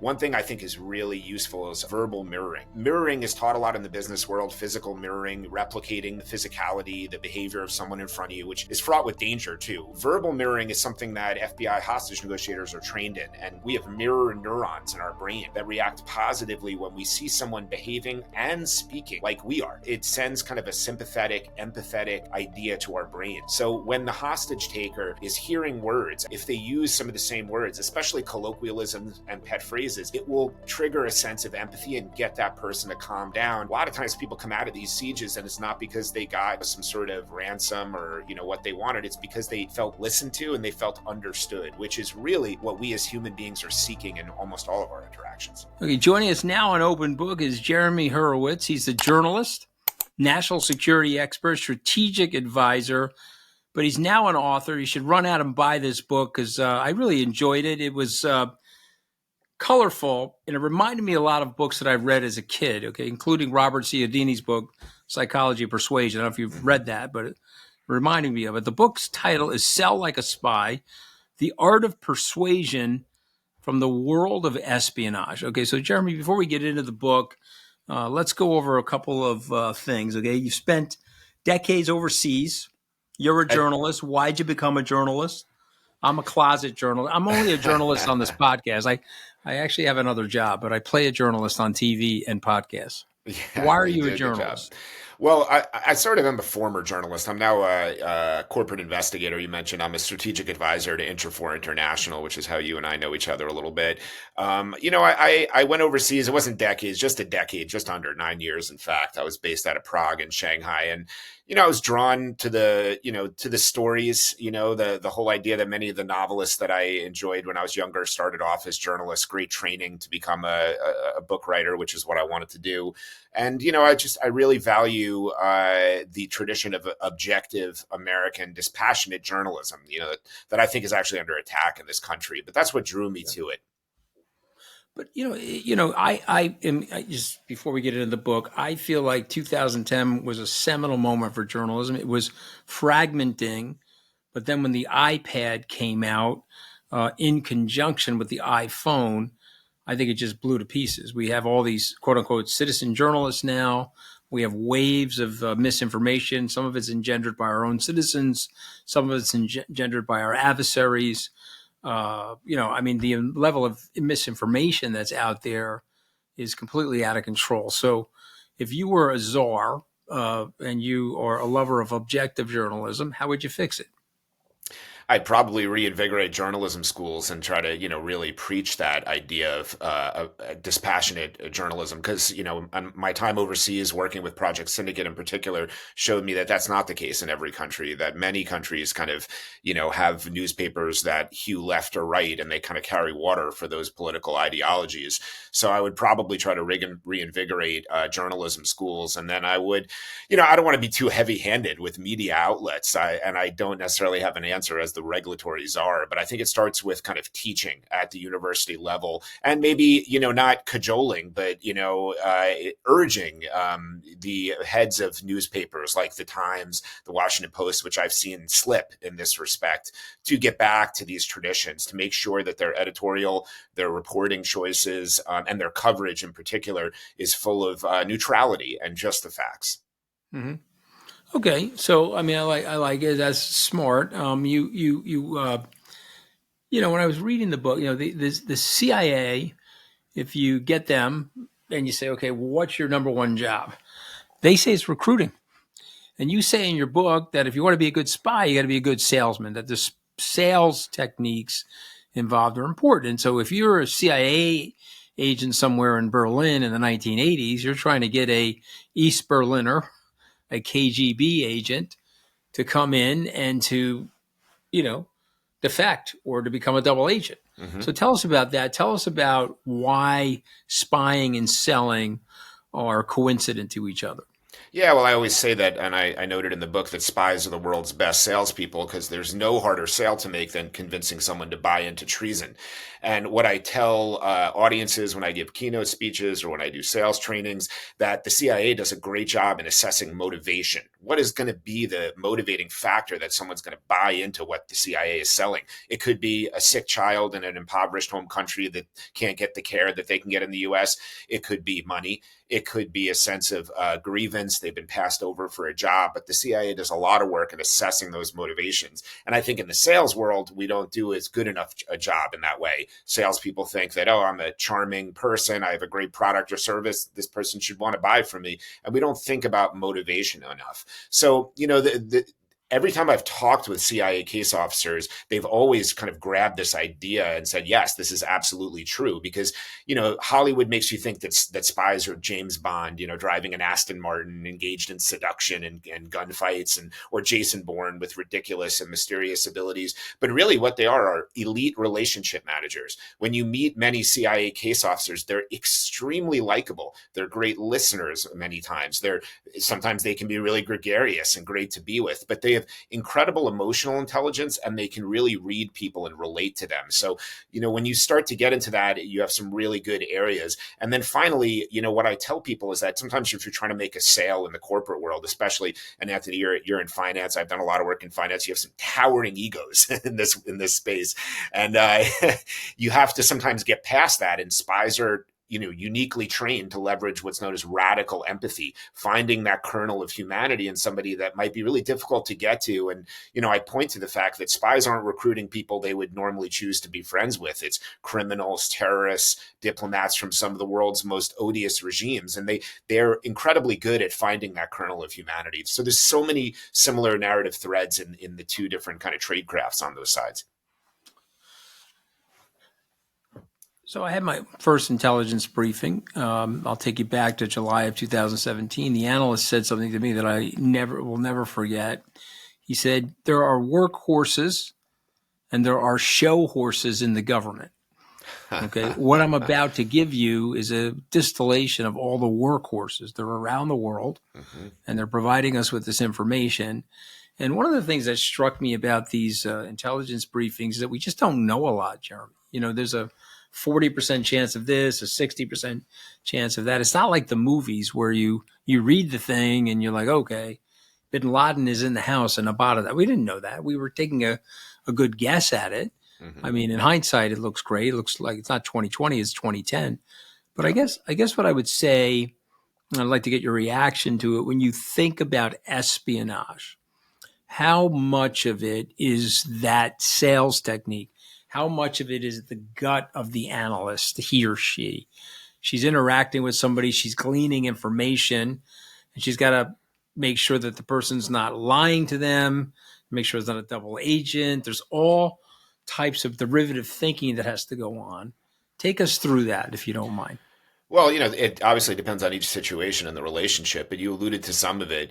One thing I think is really useful is verbal mirroring. Mirroring is taught a lot in the business world, physical mirroring, replicating the physicality, the behavior of someone in front of you, which is fraught with danger too. Verbal mirroring is something that FBI hostage negotiators are trained in, and we have mirror neurons in our brain that react positively when we see someone behaving and speaking like we are. It sends kind of a sympathetic, empathetic idea to our brain. So when the hostage taker is hearing words, if they use some of the same words, especially colloquialisms and pet phrases, it will trigger a sense of empathy and get that person to calm down. A lot of times people come out of these sieges and it's not because they got some sort of ransom or, what they wanted. It's because they felt listened to and they felt understood, which is really what we as human beings are seeking in almost all of our interactions. Okay, joining us now on Open Book is Jeremy Hurewitz. He's a journalist, national security expert, strategic advisor, but he's now an author. You should run out and buy this book because I really enjoyed it. It was colorful, and it reminded me a lot of books that I've read as a kid, okay, including Robert Cialdini's book, Psychology of Persuasion. I don't know if you've read that, but it reminded me of it. The book's title is Sell Like a Spy, The Art of Persuasion from the World of Espionage. Okay, so Jeremy, before we get into the book, let's go over a couple of things, okay? You spent decades overseas. You're a journalist. Why'd you become a journalist? I'm a closet journalist. I'm only a journalist on this podcast. I actually have another job, but I play a journalist on TV and podcasts. Yeah, why are you a journalist? Well, I sort of am a former journalist. I'm now a corporate investigator. You mentioned I'm a strategic advisor to Interfor International, which is how you and I know each other a little bit. I went overseas. It wasn't decades, just a decade, just under 9 years. In fact, I was based out of Prague and Shanghai. And, I was drawn to the stories, the whole idea that many of the novelists that I enjoyed when I was younger started off as journalists, great training to become a book writer, which is what I wanted to do. And, I really value the tradition of objective American dispassionate journalism, that I think is actually under attack in this country. But that's what drew me to it. But, I just before we get into the book, I feel like 2010 was a seminal moment for journalism. It was fragmenting. But then when the iPad came out in conjunction with the iPhone, I think it just blew to pieces. We have all these quote unquote citizen journalists now. We have waves of misinformation. Some of it's engendered by our own citizens. Some of it's engendered by our adversaries. The level of misinformation that's out there is completely out of control. So if you were a czar and you are a lover of objective journalism, how would you fix it? I'd probably reinvigorate journalism schools and try to, really preach that idea of dispassionate journalism. Because, my time overseas working with Project Syndicate in particular showed me that that's not the case in every country, that many countries kind of, have newspapers that hew left or right and they kind of carry water for those political ideologies. So I would probably try to reinvigorate journalism schools. And then I would, I don't want to be too heavy handed with media outlets. I don't necessarily have an answer as the regulatory czar, but I think it starts with kind of teaching at the university level and maybe, not cajoling, but, urging the heads of newspapers like the Times, the Washington Post, which I've seen slip in this respect, to get back to these traditions, to make sure that their editorial, their reporting choices, and their coverage in particular is full of neutrality and just the facts. Mm-hmm. Okay, so I like it. That's smart. When I was reading the book, the CIA, if you get them and you say, okay, well, what's your number one job? They say it's recruiting, and you say in your book that if you want to be a good spy, you got to be a good salesman. That the sales techniques involved are important. And so, if you're a CIA agent somewhere in Berlin in the 1980s, you're trying to get a East Berliner, a KGB agent, to come in and to, defect or to become a double agent. Mm-hmm. So tell us about that. Tell us about why spying and selling are coincident to each other. Yeah, well, I always say that, and I noted in the book that spies are the world's best salespeople because there's no harder sale to make than convincing someone to buy into treason. And what I tell audiences when I give keynote speeches or when I do sales trainings, that the CIA does a great job in assessing motivation. What is going to be the motivating factor that someone's going to buy into what the CIA is selling? It could be a sick child in an impoverished home country that can't get the care that they can get in the US. It could be money. It could be a sense of grievance. They've been passed over for a job, but the CIA does a lot of work in assessing those motivations. And I think in the sales world, we don't do as good enough a job in that way. Salespeople think that, oh, I'm a charming person. I have a great product or service. This person should want to buy from me. And we don't think about motivation enough. So, every time I've talked with CIA case officers, they've always kind of grabbed this idea and said, yes, this is absolutely true. Because, Hollywood makes you think that spies are James Bond, driving an Aston Martin, engaged in seduction and gunfights, or Jason Bourne with ridiculous and mysterious abilities. But really what they are elite relationship managers. When you meet many CIA case officers, they're extremely likable. They're great listeners many times. Sometimes they can be really gregarious and great to be with, but they have incredible emotional intelligence and they can really read people and relate to them. So, when you start to get into that, you have some really good areas. And then finally, what I tell people is that sometimes if you're trying to make a sale in the corporate world, especially, and Anthony, you're in finance. I've done a lot of work in finance. You have some towering egos in this space. And you have to sometimes get past that. And spies are uniquely trained to leverage what's known as radical empathy, finding that kernel of humanity in somebody that might be really difficult to get to. And, I point to the fact that spies aren't recruiting people they would normally choose to be friends with. It's criminals, terrorists, diplomats from some of the world's most odious regimes. And they're incredibly good at finding that kernel of humanity. So there's so many similar narrative threads in the two different kind of trade crafts on those sides. So I had my first intelligence briefing. I'll take you back to July of 2017. The analyst said something to me that I will never forget. He said, there are workhorses and there are show horses in the government. Okay. What I'm about to give you is a distillation of all the workhorses. They're around the world and they're providing us with this information. And one of the things that struck me about these intelligence briefings is that we just don't know a lot, Jeremy. There's a 40% chance of this, a 60% chance of that. It's not like the movies where you read the thing and you're like, okay, Bin Laden is in the house and about that. We didn't know that. We were taking a good guess at it. I mean, in hindsight, it looks great. It looks like it's not 2020, it's 2010. But I guess what I would say, and I'd like to get your reaction to it, when you think about espionage, how much of it is that sales technique? How much of it is the gut of the analyst, he or she? She's interacting with somebody, she's gleaning information, and she's got to make sure that the person's not lying to them, make sure it's not a double agent. There's all types of derivative thinking that has to go on. Take us through that, if you don't mind. Well, it obviously depends on each situation and the relationship, but you alluded to some of it,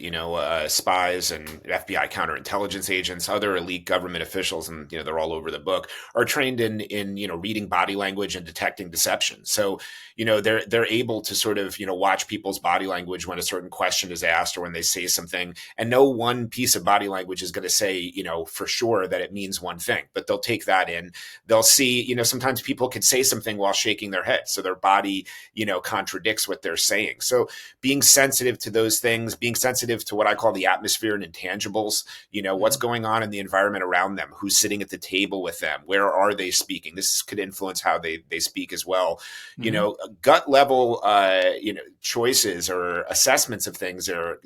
spies and FBI counterintelligence agents, other elite government officials, and, they're all over the book, are trained in reading body language and detecting deception. So, they're able to sort of, watch people's body language when a certain question is asked or when they say something, and no one piece of body language is going to say, for sure that it means one thing, but they'll take that in. They'll see, sometimes people can say something while shaking their head. So their body, contradicts what they're saying. So being sensitive to those things, being sensitive to what I call the atmosphere and intangibles, what's going on in the environment around them, who's sitting at the table with them, where are they speaking? This could influence how they speak as well. Gut level, choices or assessments of things they're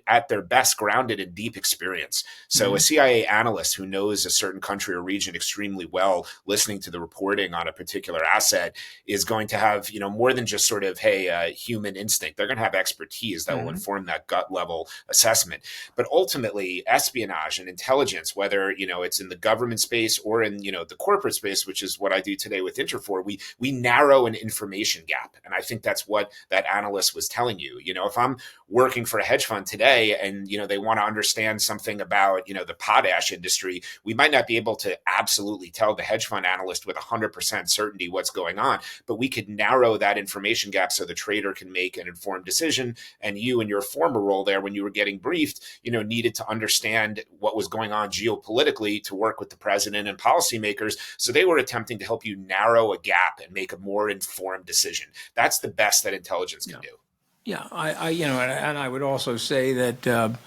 at their best grounded in deep experience. So a CIA analyst who knows a certain country or region extremely well, listening to the reporting on a particular asset, is going to have, more than just sort of, human instinct. They're going to have expertise that will inform that gut level assessment. But ultimately, espionage and intelligence, whether, it's in the government space or in, the corporate space, which is what I do today with Interfor, we narrow an information gap. And I think that's what that analyst was telling you. If I'm working for a hedge fund today and, they want to understand something about, the potash industry, we might not be able to absolutely tell the hedge fund analyst with 100% certainty what's going on, but we could narrow that information information gap so the trader can make an informed decision. And you, in your former role there, when you were getting briefed, needed to understand what was going on geopolitically to work with the president and policymakers. So they were attempting to help you narrow a gap and make a more informed decision. That's the best that intelligence can do. Yeah, and I would also say that,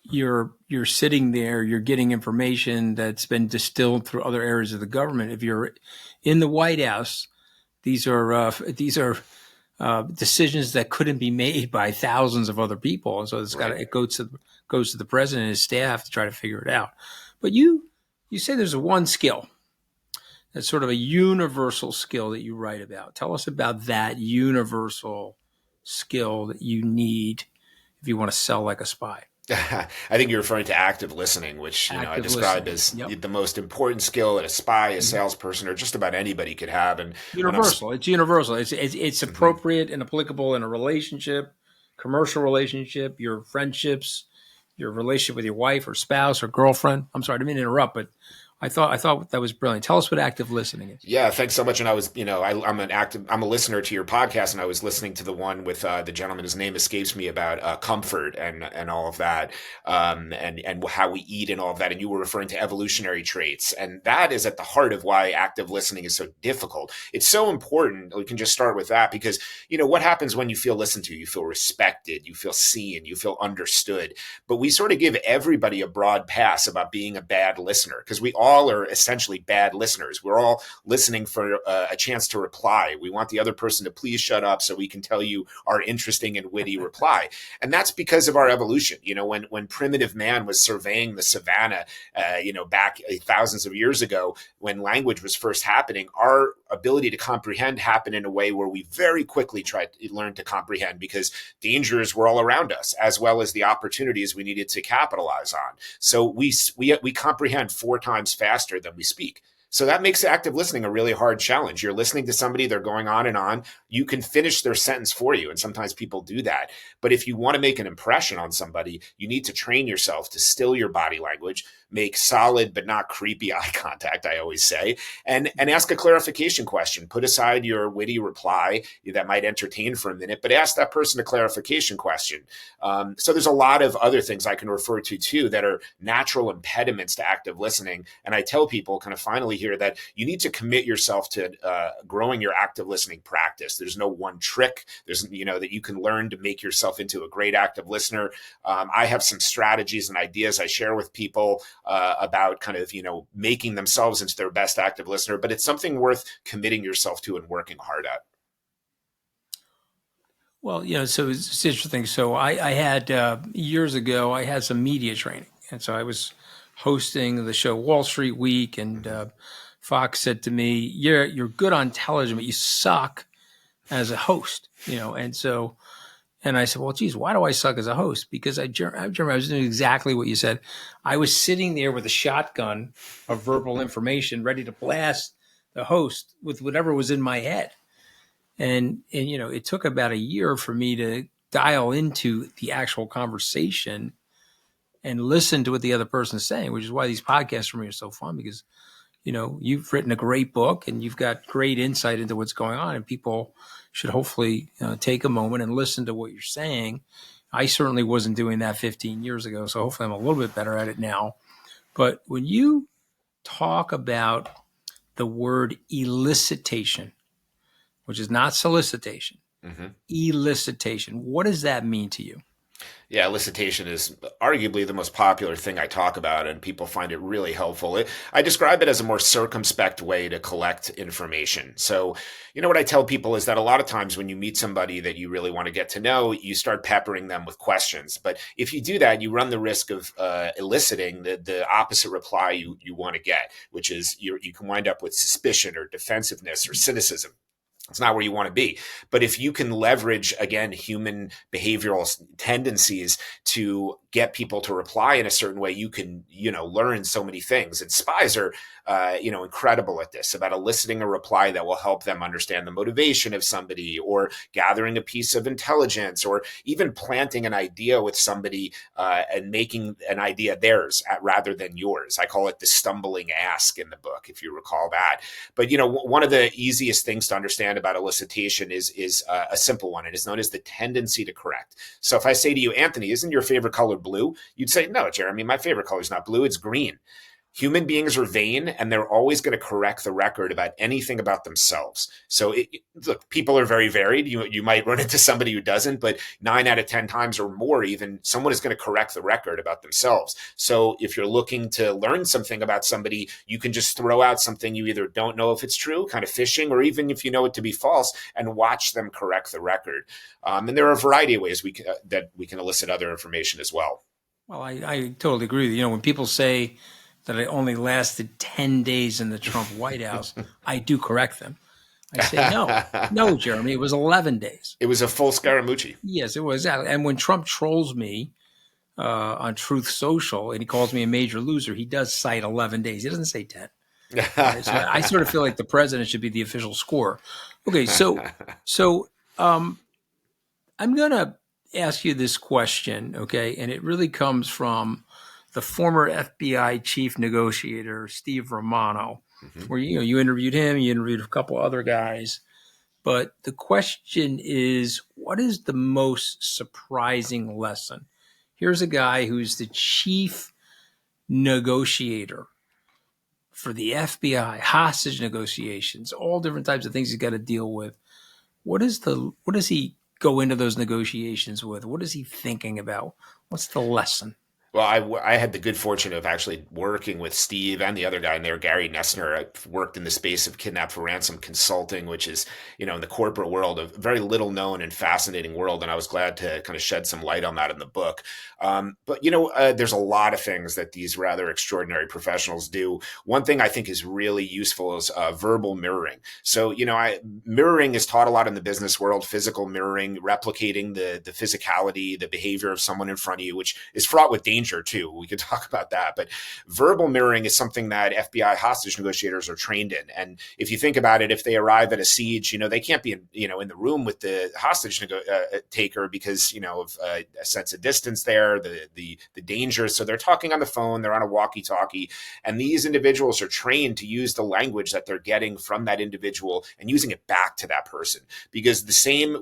you're sitting there, you're getting information that's been distilled through other areas of the government. If you're in the White House, these are decisions that couldn't be made by thousands of other people, and so it goes to the president and his staff to try to figure it out. But you say there's one skill that's sort of a universal skill that you write about. Tell us about that universal skill that you need if you want to sell like a spy. I think you're referring to active listening, which I describe as the most important skill that a spy, a salesperson, or just about anybody could have. And universal. It's universal. It's appropriate and applicable in a relationship, commercial relationship, your friendships, your relationship with your wife or spouse or girlfriend. I'm sorry, I didn't mean to interrupt, but I thought that was brilliant. Tell us what active listening is. Yeah, thanks so much. And I was, I'm a listener to your podcast, and I was listening to the one with the gentleman, his name escapes me, about comfort and all of that, and how we eat and all of that. And you were referring to evolutionary traits, and that is at the heart of why active listening is so difficult. It's so important. We can just start with that because what happens when you feel listened to? You feel respected, you feel seen, you feel understood. But we sort of give everybody a broad pass about being a bad listener because we all are essentially bad listeners. We're all listening for a chance to reply. We want the other person to please shut up so we can tell you our interesting and witty reply. And that's because of our evolution. When primitive man was surveying the savannah, back thousands of years ago, when language was first happening, our ability to comprehend happened in a way where we very quickly tried to learn to comprehend because dangers were all around us, as well as the opportunities we needed to capitalize on. So we comprehend 4 times faster than we speak. So that makes active listening a really hard challenge. You're listening to somebody, they're going on and on. You can finish their sentence for you. And sometimes people do that. But if you want to make an impression on somebody, you need to train yourself to still your body language, make solid but not creepy eye contact, I always say, and ask a clarification question. Put aside your witty reply that might entertain for a minute, but ask that person a clarification question. So there's a lot of other things I can refer to too that are natural impediments to active listening. And I tell people kind of finally here that you need to commit yourself to growing your active listening practice. There's no one trick. There's, that you can learn to make yourself into a great active listener. I have some strategies and ideas I share with people about kind of, making themselves into their best active listener, but it's something worth committing yourself to and working hard at. Well, so it's interesting. So I had, years ago, I had some media training. And so I was hosting the show Wall Street Week, and Fox said to me, you're good on television, but you suck as a host, and I said, well, geez, why do I suck as a host? Because I was doing exactly what you said. I was sitting there with a shotgun of verbal information ready to blast the host with whatever was in my head. And it took about a year for me to dial into the actual conversation and listen to what the other person's saying, which is why these podcasts for me are so fun because, you've written a great book and you've got great insight into what's going on, and people should hopefully take a moment and listen to what you're saying. I certainly wasn't doing that 15 years ago, so hopefully I'm a little bit better at it now. But when you talk about the word elicitation, which is not solicitation, elicitation, what does that mean to you? Yeah, elicitation is arguably the most popular thing I talk about, and people find it really helpful. I describe it as a more circumspect way to collect information. So, what I tell people is that a lot of times when you meet somebody that you really want to get to know, you start peppering them with questions. But if you do that, you run the risk of eliciting the opposite reply you want to get, which is you can wind up with suspicion or defensiveness or cynicism. It's not where you want to be. But if you can leverage, again, human behavioral tendencies to get people to reply in a certain way, you can, learn so many things. And spies are, incredible at this, about eliciting a reply that will help them understand the motivation of somebody, or gathering a piece of intelligence, or even planting an idea with somebody and making an idea theirs rather than yours. I call it the stumbling ask in the book, if you recall that. But, one of the easiest things to understand understand about elicitation is a simple one. It is known as the tendency to correct. So if I say to you, Anthony, isn't your favorite color blue? You'd say, no, Jeremy, my favorite color is not blue, it's green. Human beings are vain, and they're always going to correct the record about anything about themselves. So, look, people are very varied. You might run into somebody who doesn't, but 9 out of 10 times or more, even someone is going to correct the record about themselves. So, if you're looking to learn something about somebody, you can just throw out something you either don't know if it's true, kind of fishing, or even if you know it to be false, and watch them correct the record. And there are a variety of ways that we can elicit other information as well. Well, I totally agree with you. When people say that I only lasted 10 days in the Trump White House, I do correct them. I say, no, Jeremy, it was 11 days. It was a full Scaramucci. Yes, it was. And when Trump trolls me on Truth Social and he calls me a major loser, he does cite 11 days. He doesn't say 10. So I sort of feel like the president should be the official scorer. Okay, so I'm going to ask you this question, okay? And it really comes from the former FBI chief negotiator, Steve Romano, where you interviewed him, you interviewed a couple other guys. But the question is, what is the most surprising lesson? Here's a guy who's the chief negotiator for the FBI, hostage negotiations, all different types of things he's got to deal with. What does he go into those negotiations with? What is he thinking about? What's the lesson? Well, I had the good fortune of actually working with Steve and the other guy in there, Gary Nessner. I worked in the space of kidnap for ransom consulting, which is, in the corporate world, a very little known and fascinating world. And I was glad to kind of shed some light on that in the book. But there's a lot of things that these rather extraordinary professionals do. One thing I think is really useful is verbal mirroring. So, mirroring is taught a lot in the business world, physical mirroring, replicating the physicality, the behavior of someone in front of you, which is fraught with danger too. We could talk about that, but verbal mirroring is something that FBI hostage negotiators are trained in. And if you think about it, if they arrive at a siege, they can't be in the room with the hostage taker because of a sense of distance there, the danger. So they're talking on the phone, they're on a walkie-talkie, and these individuals are trained to use the language that they're getting from that individual and using it back to that person. Because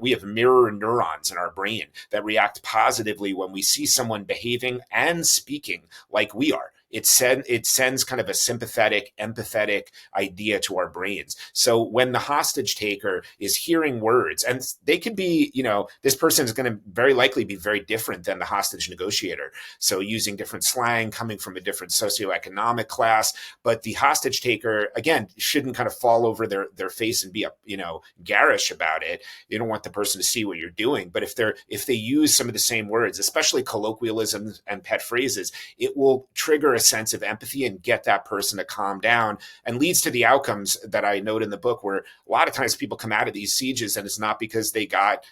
we have mirror neurons in our brain that react positively when we see someone behaving and speaking like we are. It sends kind of a sympathetic, empathetic idea to our brains. So when the hostage taker is hearing words, and they could be, this person is going to very likely be very different than the hostage negotiator. So using different slang, coming from a different socioeconomic class, but the hostage taker, again, shouldn't kind of fall over their face and be garish about it. You don't want the person to see what you're doing. But if they use some of the same words, especially colloquialisms and pet phrases, it will trigger a sense of empathy and get that person to calm down, and leads to the outcomes that I note in the book, where a lot of times people come out of these sieges and it's not because they got,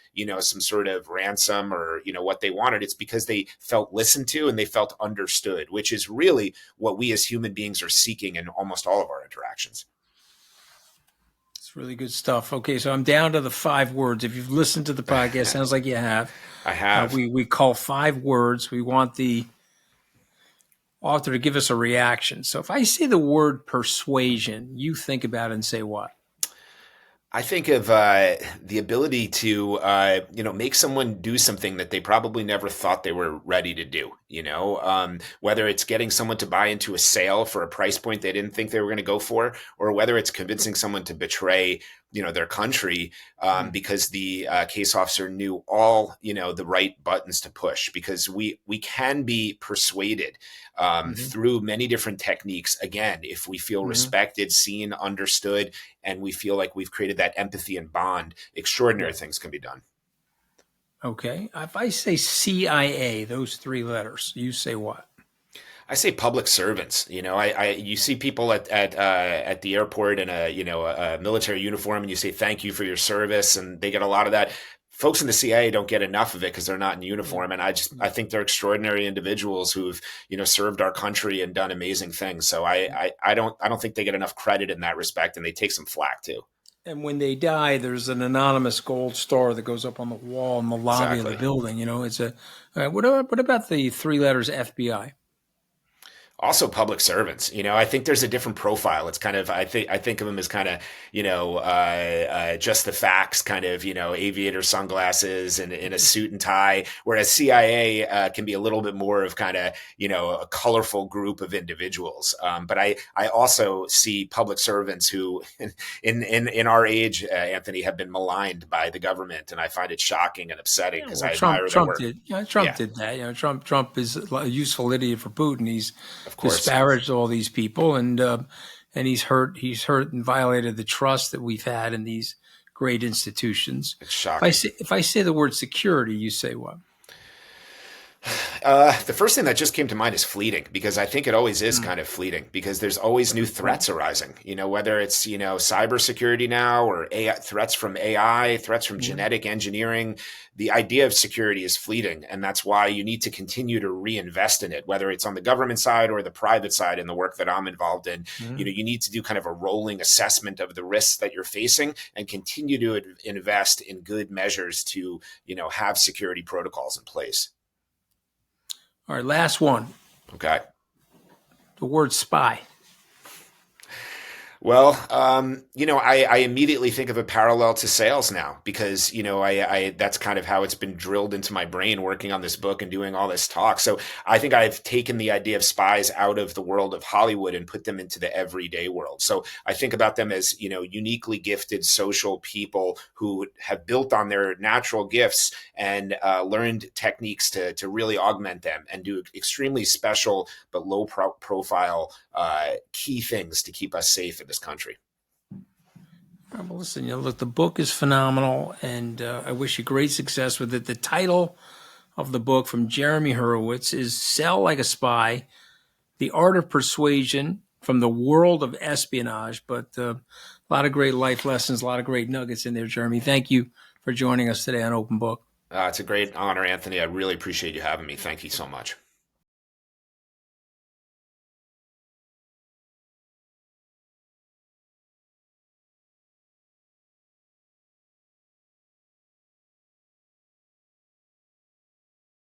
some sort of ransom or, what they wanted. It's because they felt listened to and they felt understood, which is really what we as human beings are seeking in almost all of our interactions. It's really good stuff. Okay, so I'm down to the 5 words. If you've listened to the podcast, sounds like you have. I have. We call 5 words. We want the author to give us a reaction. So if I say the word persuasion, you think about it and say what? I think of the ability to, make someone do something that they probably never thought they were ready to do. Whether it's getting someone to buy into a sale for a price point they didn't think they were going to go for, or whether it's convincing someone to betray, their country because the case officer knew all, the right buttons to push. Because we can be persuaded through many different techniques. Again, if we feel respected, seen, understood, and we feel like we've created that empathy and bond, extraordinary things can be done. Okay. If I say CIA, those 3 letters, you say what? I say public servants. You see people at the airport in a military uniform, and you say thank you for your service, and they get a lot of that. Folks in the CIA don't get enough of it because they're not in uniform, and I think they're extraordinary individuals who've served our country and done amazing things. So I don't think they get enough credit in that respect, and they take some flack too. And when they die, there's an anonymous gold star that goes up on the wall in the lobby of the building. It's what about the 3 letters FBI? Also public servants. I think there's a different profile. It's kind of, I think of them as kind of, just the facts, kind of, aviator sunglasses and in a suit and tie, whereas CIA can be a little bit more of kind of, a colorful group of individuals. But I also see public servants who in our age, Anthony, have been maligned by the government, and I find it shocking and upsetting because I Trump, admire their Trump work. did. Trump Yeah, did that. Trump is a useful idiot for Putin. He's of course. disparaged all these people, and he's hurt and violated the trust that we've had in these great institutions. It's shocking. If I say the word security, you say what? The first thing that just came to mind is fleeting, because I think it always is kind of fleeting, because there's always new threats arising, whether it's, cybersecurity now, or threats from AI, threats from genetic engineering. The idea of security is fleeting. And that's why you need to continue to reinvest in it, whether it's on the government side or the private side in the work that I'm involved in. You need to do kind of a rolling assessment of the risks that you're facing and continue to invest in good measures to, have security protocols in place. All right, last one. Okay. The word spy. Well, I immediately think of a parallel to sales now, because, I that's kind of how it's been drilled into my brain working on this book and doing all this talk. So I think I've taken the idea of spies out of the world of Hollywood and put them into the everyday world. So I think about them as, uniquely gifted social people who have built on their natural gifts and learned techniques to really augment them and do extremely special but low profile key things to keep us safe in this country. Well, listen, look, the book is phenomenal, and I wish you great success with it. The title of the book from Jeremy Hurewitz is Sell Like a Spy, The Art of Persuasion from the World of Espionage. But a lot of great life lessons, a lot of great nuggets in there, Jeremy. Thank you for joining us today on Open Book. It's a great honor, Anthony. I really appreciate you having me. Thank you so much.